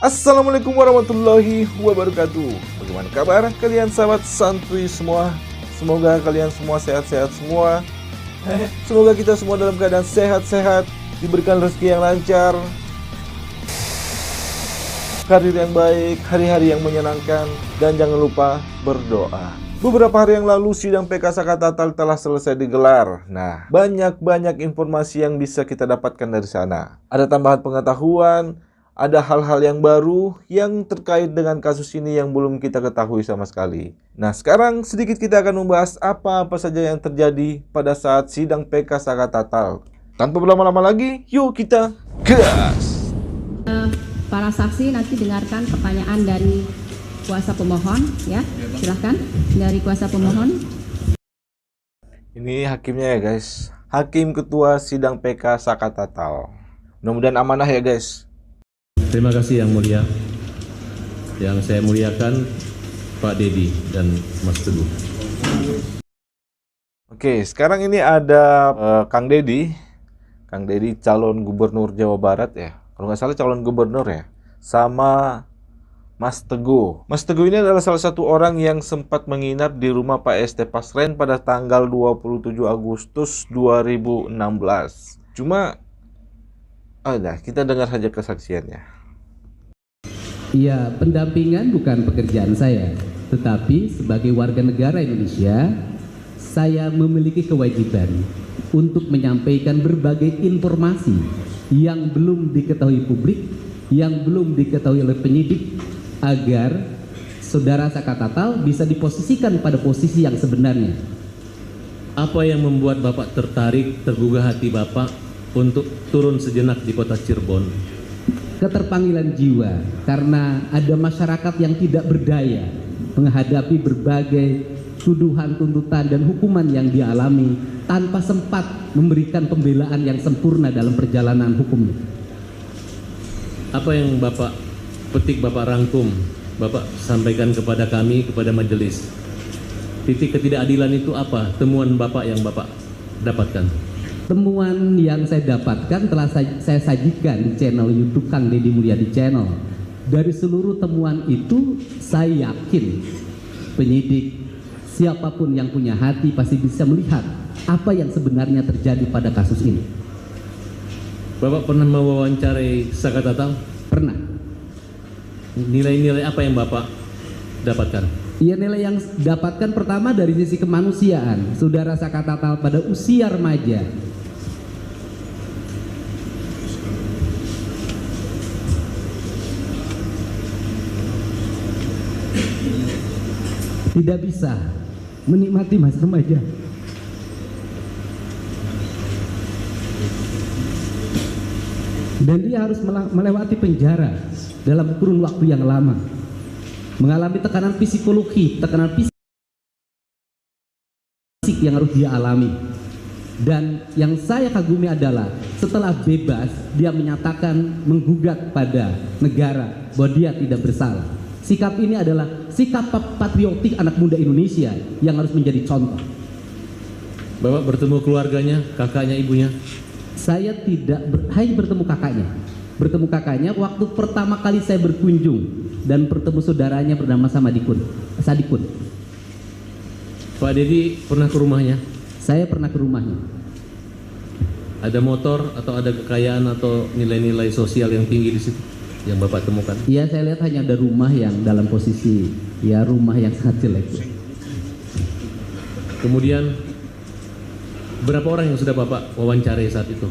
Assalamualaikum warahmatullahi wabarakatuh. Bagaimana kabar kalian sahabat santuy semua? Semoga kalian semua sehat-sehat semua. Semoga kita semua dalam keadaan sehat-sehat, diberikan rezeki yang lancar, karir yang baik, hari-hari yang menyenangkan, dan jangan lupa berdoa. Beberapa hari yang lalu sidang PK Sakatatal telah selesai digelar. Nah, banyak informasi yang bisa kita dapatkan dari sana. Ada tambahan pengetahuan, ada hal-hal yang baru yang terkait dengan kasus ini yang belum kita ketahui sama sekali. Nah, sekarang sedikit kita akan membahas apa-apa saja yang terjadi pada saat sidang PK Sakatatal. Tanpa berlama-lama lagi, yuk kita gas! Para saksi nanti dengarkan pertanyaan dari kuasa pemohon, ya. Silahkan dari kuasa pemohon. Ini hakimnya ya guys, Hakim Ketua Sidang PK Sakatatal. Mudah-mudahan amanah ya guys. Terima kasih Yang Mulia. Yang saya muliakan Pak Dedi dan Mas Teguh. Oke, sekarang ini ada Kang Dedi. Kang Dedi calon gubernur Jawa Barat ya. Kalau nggak salah calon gubernur ya. Sama Mas Teguh. Mas Teguh ini adalah salah satu orang yang sempat menginap di rumah Pak ST Pasren pada tanggal 27 Agustus 2016. Cuma, kita dengar saja kesaksiannya. Ya, pendampingan bukan pekerjaan saya, tetapi sebagai warga negara Indonesia, saya memiliki kewajiban untuk menyampaikan berbagai informasi yang belum diketahui publik, yang belum diketahui oleh penyidik, agar saudara Sakatatal bisa diposisikan pada posisi yang sebenarnya. Apa yang membuat Bapak tertarik, tergugah hati Bapak untuk turun sejenak di kota Cirebon? Keterpanggilan jiwa, karena ada masyarakat yang tidak berdaya menghadapi berbagai tuduhan, tuntutan, dan hukuman yang dialami tanpa sempat memberikan pembelaan yang sempurna dalam perjalanan hukumnya. Apa yang Bapak petik, Bapak rangkum, Bapak sampaikan kepada kami, kepada majelis? Titik ketidakadilan itu apa? Temuan Bapak yang Bapak dapatkan? Temuan yang saya dapatkan telah saya sajikan di channel YouTube Kang Deddy Mulyadi Channel. Dari seluruh temuan itu, saya yakin penyidik, siapapun yang punya hati pasti bisa melihat apa yang sebenarnya terjadi pada kasus ini. Bapak pernah mewawancarai Sakatatal? Pernah. Nilai-nilai apa yang Bapak dapatkan? Ya, nilai yang dapatkan pertama dari sisi kemanusiaan. Saudara Sakatatal pada usia remaja, tidak bisa menikmati masa remaja. Dan dia harus melewati penjara dalam kurun waktu yang lama. Mengalami tekanan psikologi, tekanan fisik yang harus dia alami. Dan yang saya kagumi adalah setelah bebas, dia menyatakan menggugat pada negara bahwa dia tidak bersalah. Sikap ini adalah sikap patriotik anak muda Indonesia yang harus menjadi contoh. Bapak bertemu keluarganya, kakaknya, ibunya? Saya tidak hanya bertemu kakaknya. Bertemu kakaknya waktu pertama kali saya berkunjung, dan bertemu saudaranya bernama Sadikun. Pak Dedi pernah ke rumahnya? Saya pernah ke rumahnya. Ada motor atau ada kekayaan atau nilai-nilai sosial yang tinggi di situ yang Bapak temukan? Iya, saya lihat hanya ada rumah yang dalam posisi rumah yang sangat jelek. Kemudian berapa orang yang sudah Bapak wawancarai saat itu?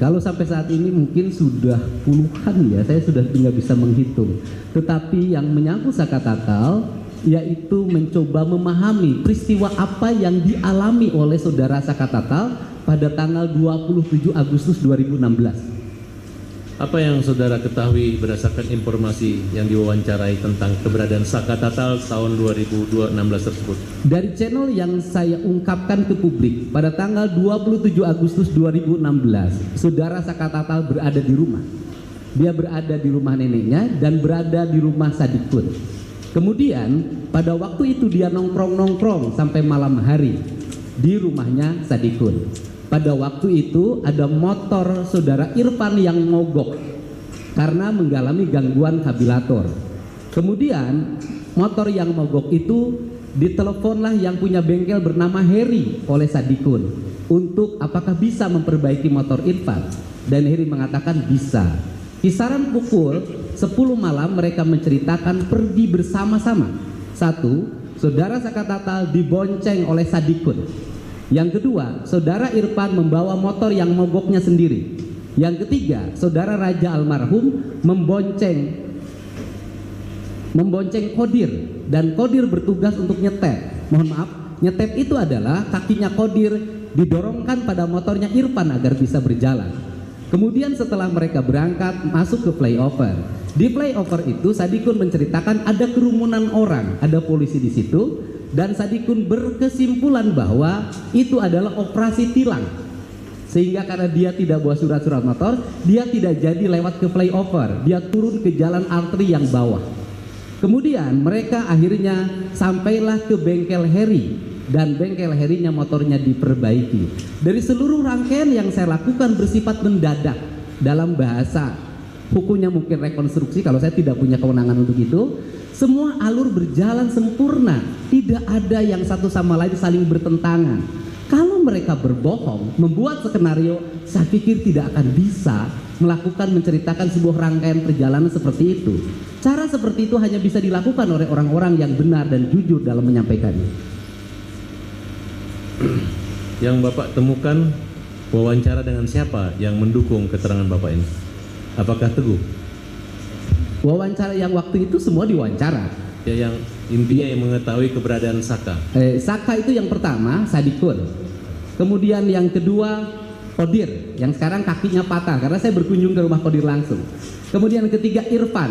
Kalau sampai saat ini mungkin sudah puluhan ya, saya sudah tidak bisa menghitung. Tetapi yang menyangkut Sakatatal, yaitu mencoba memahami peristiwa apa yang dialami oleh saudara Sakatatal pada tanggal 27 Agustus 2016. Apa yang saudara ketahui berdasarkan informasi yang diwawancarai tentang keberadaan Sakatatal tahun 2016 tersebut? Dari channel yang saya ungkapkan ke publik, pada tanggal 27 Agustus 2016, saudara Sakatatal berada di rumah. Dia berada di rumah neneknya dan berada di rumah Sadikun. Kemudian pada waktu itu dia nongkrong-nongkrong sampai malam hari di rumahnya Sadikun. Pada waktu itu ada motor saudara Irfan yang mogok karena mengalami gangguan kabilator. Kemudian motor yang mogok itu diteleponlah yang punya bengkel bernama Heri oleh Sadikun untuk apakah bisa memperbaiki motor Irfan, dan Heri mengatakan bisa. Kisaran pukul 10 malam mereka menceritakan pergi bersama-sama. Satu, saudara Sakatatal dibonceng oleh Sadikun. Yang kedua, saudara Irfan membawa motor yang mogoknya sendiri. Yang ketiga, saudara Raja almarhum membonceng Kodir, dan Kodir bertugas untuk nyetep. Mohon maaf, nyetep itu adalah kakinya Kodir didorongkan pada motornya Irfan agar bisa berjalan. Kemudian setelah mereka berangkat masuk ke flyover. Di flyover itu Sadikun menceritakan ada kerumunan orang, ada polisi di situ, dan Sadikun berkesimpulan bahwa itu adalah operasi tilang. Sehingga karena dia tidak bawa surat-surat motor, dia tidak jadi lewat ke flyover, dia turun ke jalan arteri yang bawah. Kemudian mereka akhirnya sampailah ke bengkel Heri, dan bengkel Herinya motornya diperbaiki. Dari seluruh rangkaian yang saya lakukan bersifat mendadak, dalam bahasa hukumnya mungkin rekonstruksi, kalau saya tidak punya kewenangan untuk itu. Semua alur berjalan sempurna, tidak ada yang satu sama lain saling bertentangan. Kalau mereka berbohong, membuat skenario, saya pikir tidak akan bisa melakukan menceritakan sebuah rangkaian perjalanan seperti itu. Cara seperti itu hanya bisa dilakukan oleh orang-orang yang benar dan jujur dalam menyampaikannya. Yang Bapak temukan wawancara dengan siapa yang mendukung keterangan Bapak ini? Apakah Teguh? Wawancara yang waktu itu semua diwawancara. Ya, yang intinya yang mengetahui keberadaan Saka. Saka itu yang pertama, Sadikun. Kemudian yang kedua, Kodir, yang sekarang kakinya patah karena saya berkunjung ke rumah Kodir langsung. Kemudian yang ketiga, Irfan.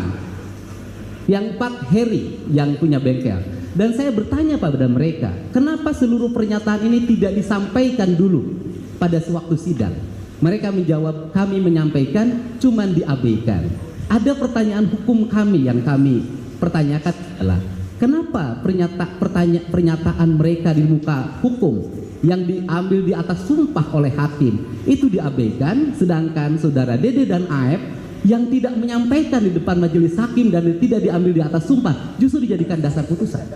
Yang empat, Heri yang punya bengkel. Dan saya bertanya pada mereka, kenapa seluruh pernyataan ini tidak disampaikan dulu pada sewaktu sidang? Mereka menjawab, kami menyampaikan, cuman diabaikan. Ada pertanyaan hukum kami yang kami pertanyakan adalah, kenapa pernyataan mereka di muka hukum yang diambil di atas sumpah oleh hakim itu diabaikan, sedangkan saudara Dede dan Aep yang tidak menyampaikan di depan majelis hakim dan tidak diambil di atas sumpah justru dijadikan dasar putusan.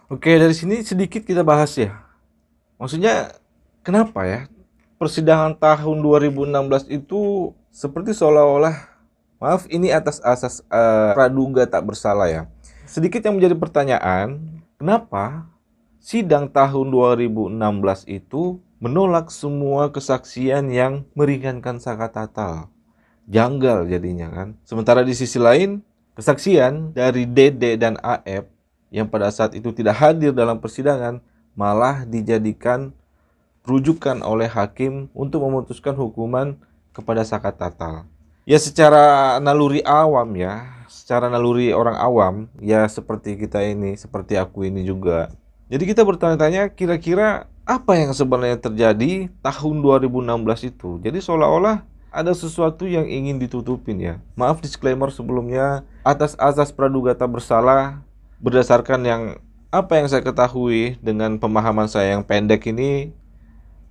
Oke, dari sini sedikit kita bahas ya. Maksudnya kenapa ya persidangan tahun 2016 itu seperti seolah-olah, maaf ini atas asas praduga tak bersalah ya. Sedikit yang menjadi pertanyaan, kenapa sidang tahun 2016 itu menolak semua kesaksian yang meringankan Sakatatal? Janggal jadinya kan. Sementara di sisi lain, kesaksian dari Dede dan Aep yang pada saat itu tidak hadir dalam persidangan malah dijadikan rujukan oleh hakim untuk memutuskan hukuman kepada Sakatatal. Ya secara naluri awam ya, secara naluri orang awam ya, seperti kita ini, seperti aku ini juga. Jadi kita bertanya-tanya kira-kira apa yang sebenarnya terjadi tahun 2016 itu. Jadi seolah-olah ada sesuatu yang ingin ditutupin ya. Maaf disclaimer sebelumnya, atas asas praduga tak bersalah, berdasarkan apa yang saya ketahui dengan pemahaman saya yang pendek ini,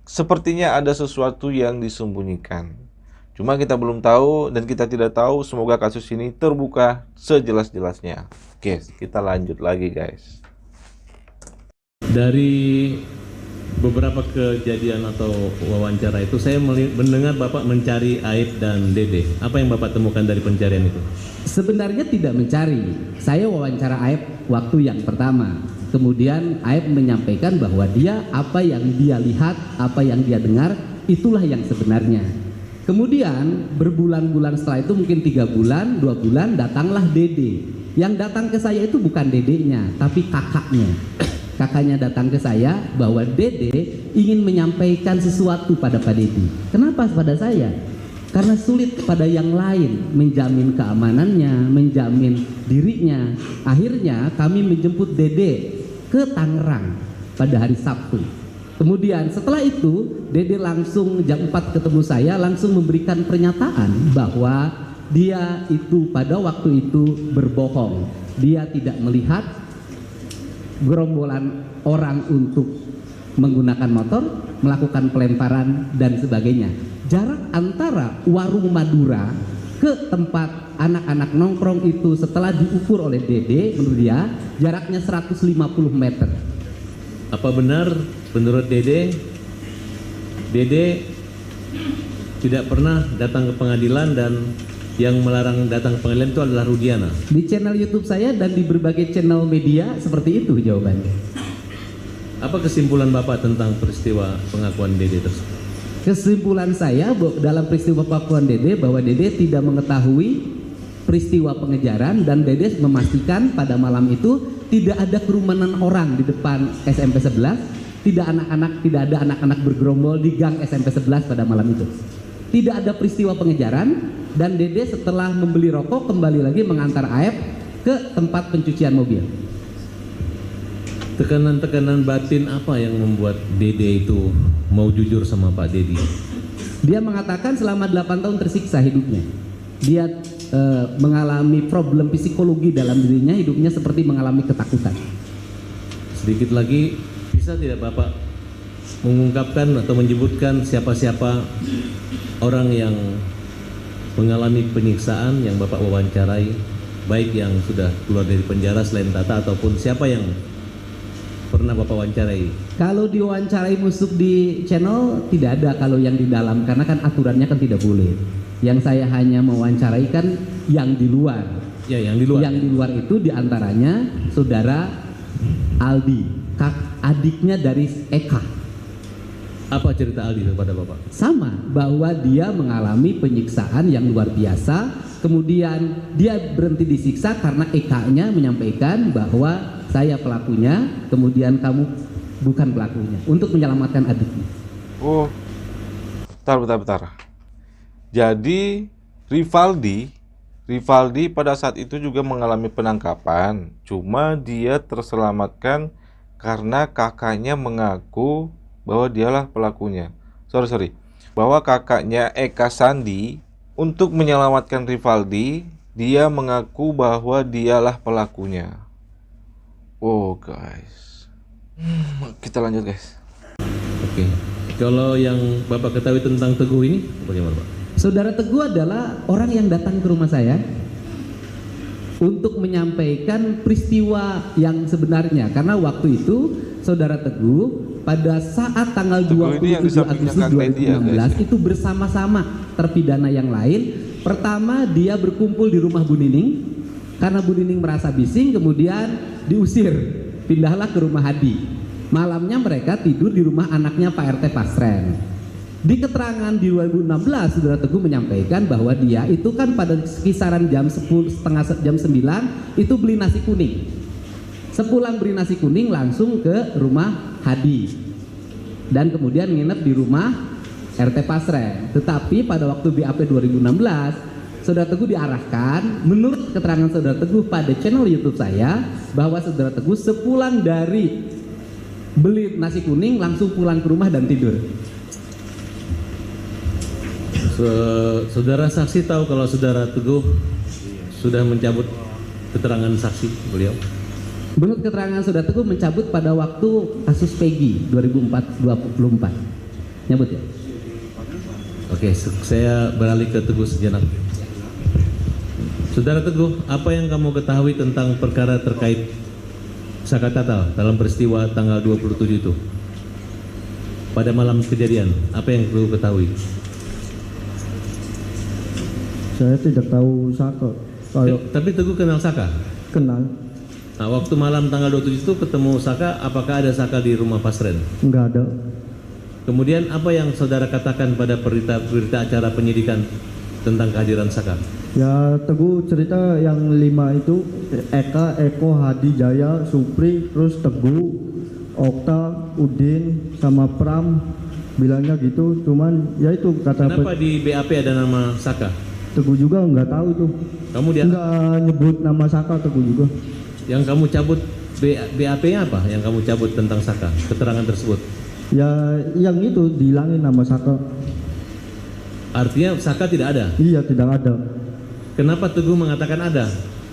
sepertinya ada sesuatu yang disembunyikan. Cuma kita belum tahu dan kita tidak tahu, semoga kasus ini terbuka sejelas-jelasnya. Oke, kita lanjut lagi guys. Dari beberapa kejadian atau wawancara itu saya mendengar Bapak mencari Aep dan Dede. Apa yang Bapak temukan dari pencarian itu? Sebenarnya tidak mencari. Saya wawancara Aep waktu yang pertama. Kemudian Aep menyampaikan bahwa apa yang dia lihat, apa yang dia dengar, itulah yang sebenarnya. Kemudian berbulan-bulan setelah itu, mungkin 3 bulan, 2 bulan, datanglah Dede. Yang datang ke saya itu bukan dedenya, tapi kakaknya. Kakaknya datang ke saya bahwa Dede ingin menyampaikan sesuatu pada Pak Dedi. Kenapa pada saya? Karena sulit pada yang lain menjamin keamanannya, menjamin dirinya. Akhirnya kami menjemput Dede ke Tangerang pada hari Sabtu. Kemudian setelah itu Dede langsung jam 4 ketemu saya, langsung memberikan pernyataan bahwa dia itu pada waktu itu berbohong. Dia tidak melihat gerombolan orang untuk menggunakan motor, melakukan pelemparan dan sebagainya. jarak antara warung Madura ke tempat anak-anak nongkrong itu setelah diukur oleh Dede, menurut dia jaraknya 150 meter. Apa benar menurut Dede tidak pernah datang ke pengadilan dan yang melarang datang ke pengadilan itu adalah Rudiana? Di channel YouTube saya dan di berbagai channel media seperti itu jawabannya. Apa kesimpulan Bapak tentang peristiwa pengakuan Dede tersebut? Kesimpulan saya dalam peristiwa pengakuan Dede bahwa Dede tidak mengetahui peristiwa pengejaran dan Dede memastikan pada malam itu tidak ada kerumunan orang di depan SMP 11, tidak ada anak-anak bergerombol di gang SMP 11 pada malam itu. Tidak ada peristiwa pengejaran dan Dede setelah membeli rokok kembali lagi mengantar Aep ke tempat pencucian mobil. Tekanan-tekanan batin apa yang membuat Dede itu mau jujur sama Pak Dedi? Dia mengatakan selama 8 tahun tersiksa hidupnya. Dia mengalami problem psikologi dalam dirinya, hidupnya seperti mengalami ketakutan. Sedikit lagi, bisa tidak Bapak mengungkapkan atau menyebutkan siapa-siapa orang yang mengalami penyiksaan yang Bapak wawancarai, baik yang sudah keluar dari penjara selain Tata ataupun siapa yang pernah Bapak wawancarai? Kalau diwawancarai musuh di channel tidak ada kalau yang di dalam, karena kan aturannya kan tidak boleh. Yang saya hanya mewawancarai kan yang di luar. Ya, yang di luar. Yang di luar itu diantaranya saudara Aldi, adiknya dari Eka. Apa cerita Aldi kepada Bapak? Sama, bahwa dia mengalami penyiksaan yang luar biasa. Kemudian dia berhenti disiksa karena Eka-nya menyampaikan bahwa saya pelakunya, kemudian kamu bukan pelakunya, untuk menyelamatkan adiknya. Oh, bentar. Jadi Rivaldi pada saat itu juga mengalami penangkapan, cuma dia terselamatkan karena kakaknya mengaku bahwa dialah pelakunya. Bahwa kakaknya Eka Sandi untuk menyelamatkan Rivaldi, dia mengaku bahwa dialah pelakunya. Oh guys, kita lanjut guys. Oke. Kalau yang Bapak ketahui tentang Teguh ini bagaimana Pak? Saudara Teguh adalah orang yang datang ke rumah saya untuk menyampaikan peristiwa yang sebenarnya, karena waktu itu Saudara Teguh pada saat tanggal 27 Agustus 2016 itu bersama-sama terpidana yang lain. Pertama dia berkumpul di rumah Bu Nining karena Bu Nining merasa bising, kemudian diusir, pindahlah ke rumah Hadi. Malamnya mereka tidur di rumah anaknya Pak RT Pasren. Di keterangan di 2016 Saudara Teguh menyampaikan bahwa dia itu kan pada kisaran jam 10, jam 9 itu beli nasi kuning. Sepulang beli nasi kuning langsung ke rumah Hadi dan kemudian nginep di rumah RT Pasren. Tetapi pada waktu BAP 2016 Saudara Teguh diarahkan, menurut keterangan Saudara Teguh pada channel YouTube saya, bahwa Saudara Teguh sepulang dari beli nasi kuning langsung pulang ke rumah dan tidur. Saudara saksi tahu kalau Saudara Teguh sudah mencabut keterangan saksi beliau? Menurut keterangan Saudara Teguh mencabut pada waktu kasus Peggy 2024. Nyabut ya? Oke, saya beralih ke Teguh sejenak. Saudara Teguh, apa yang kamu ketahui tentang perkara terkait Saka Tatal dalam peristiwa tanggal 27 itu? Pada malam kejadian, apa yang Teguh ketahui? Saya tidak tahu Saka. Tapi Teguh kenal Saka? Kenal. Nah, waktu malam tanggal 27 itu ketemu Saka, apakah ada Saka di rumah Pasren? Enggak ada. Kemudian apa yang saudara katakan pada berita acara penyidikan tentang kehadiran Saka? Ya Teguh cerita yang 5 itu Eka, Eko, Hadi, Jaya, Supri, terus Teguh, Okta, Udin, sama Pram bilangnya gitu. Cuman ya itu kata. Kenapa di BAP ada nama Saka? Teguh juga nggak tahu tuh. Kamu dia nggak nyebut nama Saka. Teguh juga. Yang kamu cabut BAP-nya apa? Yang kamu cabut tentang Saka, keterangan tersebut? Ya yang itu dihilangin nama Saka. Artinya Saka tidak ada? Iya tidak ada. Kenapa Teguh mengatakan ada?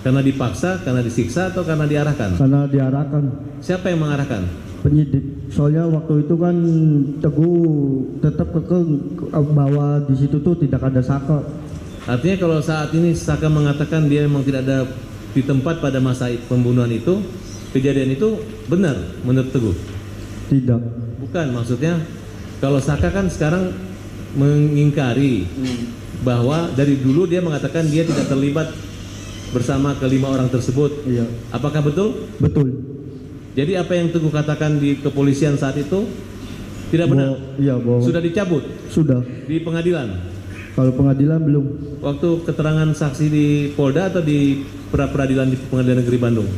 Karena dipaksa, karena disiksa, atau karena diarahkan? Karena diarahkan. Siapa yang mengarahkan? penyidik. Soalnya waktu itu kan Teguh tetap bahwa di situ tuh tidak ada Saka. Artinya kalau saat ini Saka mengatakan dia memang tidak ada di tempat pada masa pembunuhan itu, kejadian itu benar menurut Teguh? Tidak. Bukan, maksudnya kalau Saka kan sekarang mengingkari bahwa dari dulu dia mengatakan dia tidak terlibat bersama kelima orang tersebut. Iya. Apakah betul? Betul. Jadi apa yang Teguh katakan di kepolisian saat itu tidak benar? Iya, bohong. Sudah dicabut Sudah. di pengadilan? Kalau pengadilan belum. Waktu keterangan saksi di Polda atau di peradilan di Pengadilan Negeri Bandung?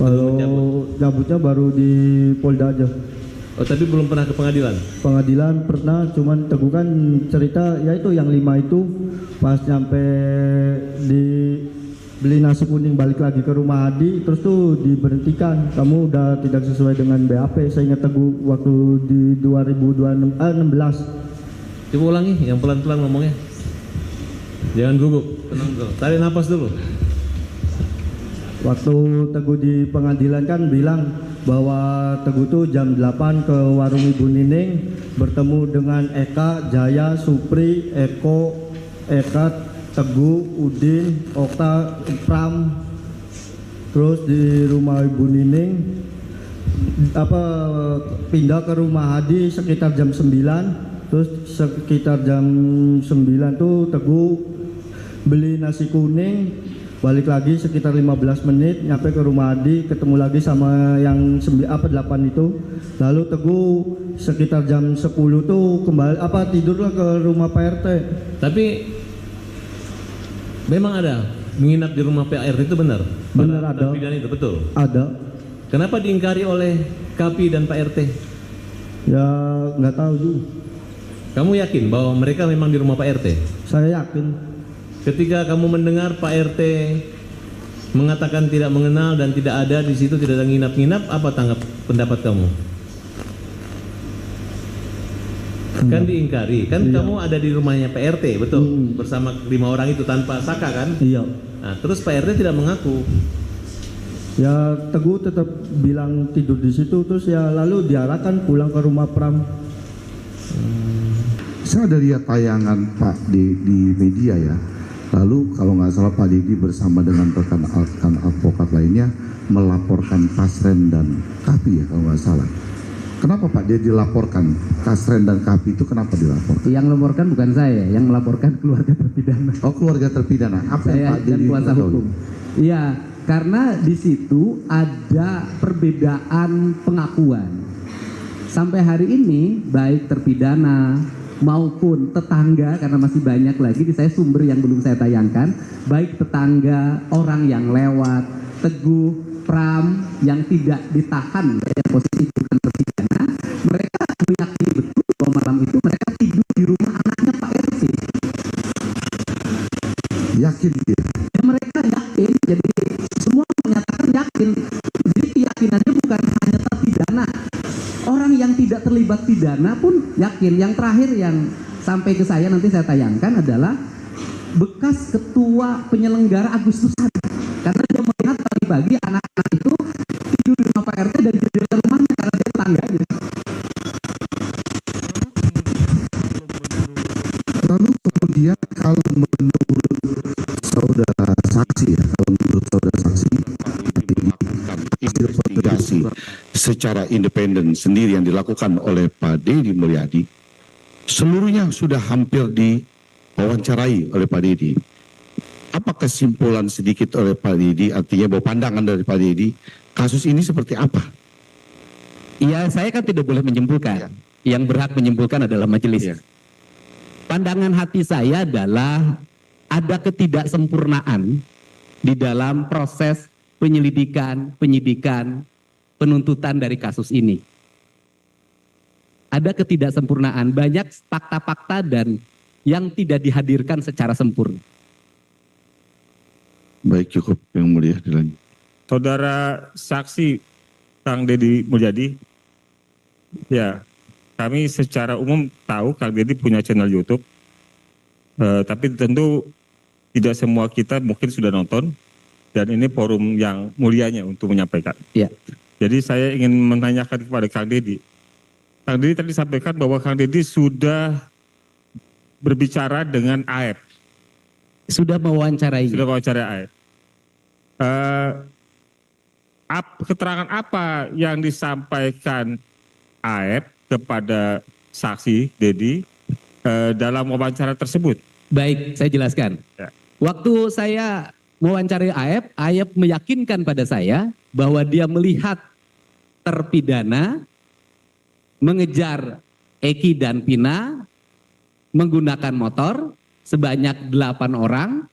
Kalau cabutnya baru di Polda aja. Oh, tapi belum pernah ke pengadilan? Pengadilan pernah, cuman Teguh kan cerita ya itu yang 5 itu pas nyampe di beli nasi kuning balik lagi ke rumah Hadi, terus tuh diberhentikan. Kamu udah tidak sesuai dengan BAP. Saya ingat Teguh waktu di 2016. Coba ulangi, yang pelan-pelan ngomongnya. Jangan gugup, tenang dulu. Tarik nafas dulu. Waktu Teguh di pengadilan kan bilang bahwa Teguh tuh jam 8 ke warung Ibu Nining bertemu dengan Eka, Jaya, Supri, Eka, Teguh, Udin, Okta, Pram. Terus di rumah Ibu Nining pindah ke rumah Hadi sekitar jam 9. Terus sekitar jam 9 tuh Teguh beli nasi kuning, balik lagi sekitar 15 menit nyampe ke rumah Adi, ketemu lagi sama yang 8 itu. Lalu Teguh sekitar jam 10 tuh kembali tidurlah ke rumah Pak RT. Tapi memang ada menginap di rumah Pak RT itu benar? Benar ada. Terpidana itu betul? Ada. Kenapa diingkari oleh Kapi dan Pak RT? Ya nggak tahu juga. Kamu yakin bahwa mereka memang di rumah Pak RT? Saya yakin. Ketika kamu mendengar Pak RT mengatakan tidak mengenal dan tidak ada di situ, tidak ada nginap-nginap, apa pendapat kamu? Kan diingkari, kan Iya. kamu ada di rumahnya Pak RT, betul? Bersama 5 orang itu tanpa Saka kan? Iya. Nah, terus Pak RT tidak mengaku. Ya Teguh tetap bilang tidur di situ, terus ya lalu diarahkan pulang ke rumah Pram. Saya ada lihat tayangan Pak di media ya. Lalu kalau nggak salah Pak Didi bersama dengan rekan advokat lainnya melaporkan Kasren dan Kapi ya kalau nggak salah. Kenapa Pak dia dilaporkan? Kasren dan Kapi itu kenapa dilaporkan? Yang melaporkan bukan saya, yang melaporkan keluarga terpidana. Oh, keluarga terpidana. Apa yang Saya Pak dan Didi kuasa tahu? hukum. Iya, karena di situ ada perbedaan pengakuan. Sampai hari ini baik terpidana maupun tetangga, karena masih banyak lagi di saya sumber yang belum saya tayangkan, baik tetangga, orang yang lewat, Teguh, Pram yang tidak ditahan yang posisi bukan terpidana, mereka meyakini betul bahwa malam itu mereka tidur di rumah anaknya Pak RT. Yakin dia? Ya, mereka yakin, jadi semua menyatakan yakin. Jadi keyakinannya bukan hanya terpidana, orang yang tidak terlibat pidana pun yakin. Yang terakhir yang sampai ke saya nanti saya tayangkan adalah bekas ketua penyelenggara Agustusan, karena dia melihat pagi-pagi anak-anak itu tidur di rumah Pak RT dan di rumahnya karena dia tetangganya. Lalu kemudian kalau menurut saudara saksi ya, kalau menurut saudara saksi investigasi secara independen sendiri yang dilakukan oleh Pak Deddy Mulyadi, seluruhnya sudah hampir diwawancarai oleh Pak Deddy. Apa kesimpulan sedikit oleh Pak Deddy, artinya bahwa pandangan dari Pak Deddy, kasus ini seperti apa? Ya, saya kan tidak boleh menyimpulkan. Yang berhak menyimpulkan adalah majelis. Pandangan hati saya adalah ada ketidaksempurnaan di dalam proses penyelidikan, penyidikan, penuntutan dari kasus ini. Ada ketidaksempurnaan, banyak fakta-fakta dan yang tidak dihadirkan secara sempurna. Baik, cukup yang mulia dilanjut. Saudara saksi Kang Deddy Mulyadi, ya kami secara umum tahu Kang Deddy punya channel YouTube, tapi tentu tidak semua kita mungkin sudah nonton dan ini forum yang mulianya untuk menyampaikan. Ya. Jadi saya ingin menanyakan kepada Kang Deddy. Kang Deddy tadi sampaikan bahwa Kang Deddy sudah berbicara dengan AEP. Sudah mewawancarai. Sudah wawancara AEP. Keterangan apa yang disampaikan AEP kepada saksi Deddy dalam wawancara tersebut? Baik, saya jelaskan. Ya. Waktu saya mewawancarai AEP meyakinkan pada saya bahwa dia melihat terpidana mengejar Eki dan Pina menggunakan motor sebanyak 8 orang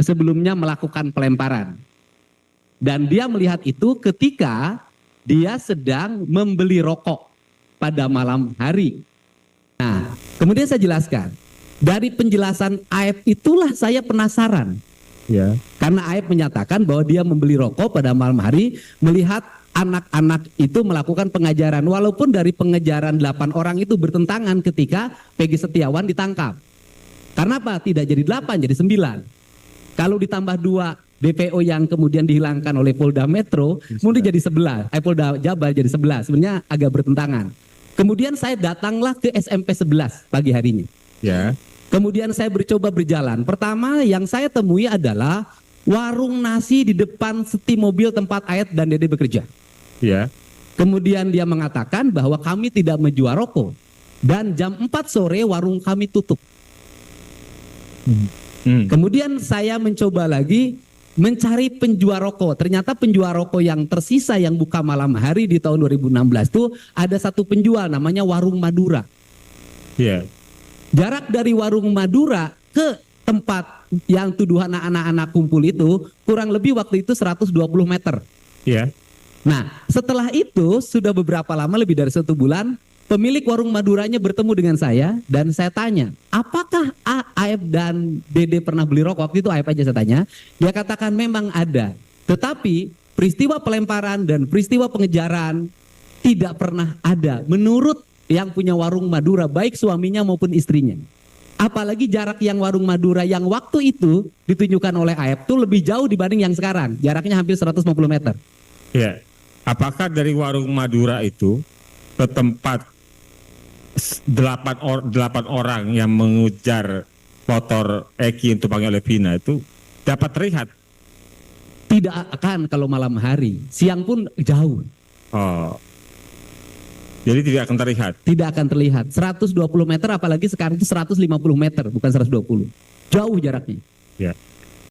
sebelumnya melakukan pelemparan. Dan dia melihat itu ketika dia sedang membeli rokok pada malam hari. Nah, kemudian saya jelaskan. Dari penjelasan AEP itulah saya penasaran. Ya. Karena AEP menyatakan bahwa dia membeli rokok pada malam hari melihat anak-anak itu melakukan pengajaran. Walaupun dari pengejaran 8 orang itu bertentangan ketika Peggy Setiawan ditangkap. Karena apa? Tidak jadi 8, jadi 9. Kalau ditambah 2 DPO yang kemudian dihilangkan oleh Polda Metro, kemudian jadi 11. Polda Jabar jadi 11. Sebenarnya agak bertentangan. Kemudian saya datanglah ke SMP 11 pagi harinya. Ya. Kemudian saya bercoba berjalan. Pertama yang saya temui adalah warung nasi di depan seti mobil tempat AEP dan Dede bekerja. Ya. Kemudian dia mengatakan bahwa kami tidak menjual rokok. Dan jam 4 sore warung kami tutup. Kemudian saya mencoba lagi mencari penjual rokok. Ternyata penjual rokok yang tersisa yang buka malam hari di tahun 2016 itu ada satu penjual namanya Warung Madura. Ya. Jarak dari Warung Madura ke tempat yang tuduhan anak-anak kumpul itu kurang lebih waktu itu 120 meter. Ya. Nah, setelah itu sudah beberapa lama, lebih dari 1 bulan, pemilik warung Maduranya bertemu dengan saya dan saya tanya, apakah AEP dan Dede pernah beli rokok? Waktu itu AEP aja saya tanya. Dia katakan memang ada. Tetapi peristiwa pelemparan dan peristiwa pengejaran tidak pernah ada menurut yang punya warung Madura, baik suaminya maupun istrinya. Apalagi jarak yang warung Madura yang waktu itu ditunjukkan oleh AEP itu lebih jauh dibanding yang sekarang. Jaraknya hampir 150 meter. Ya. Apakah dari warung Madura itu ke tempat 8 orang yang mengejar motor Eki untuk panggil oleh Vina itu dapat terlihat? Tidak akan kalau malam hari, siang pun jauh. Oh. Jadi tidak akan terlihat? Tidak akan terlihat. 120 meter apalagi sekarang itu 150 meter bukan 120. Jauh jaraknya. Ya.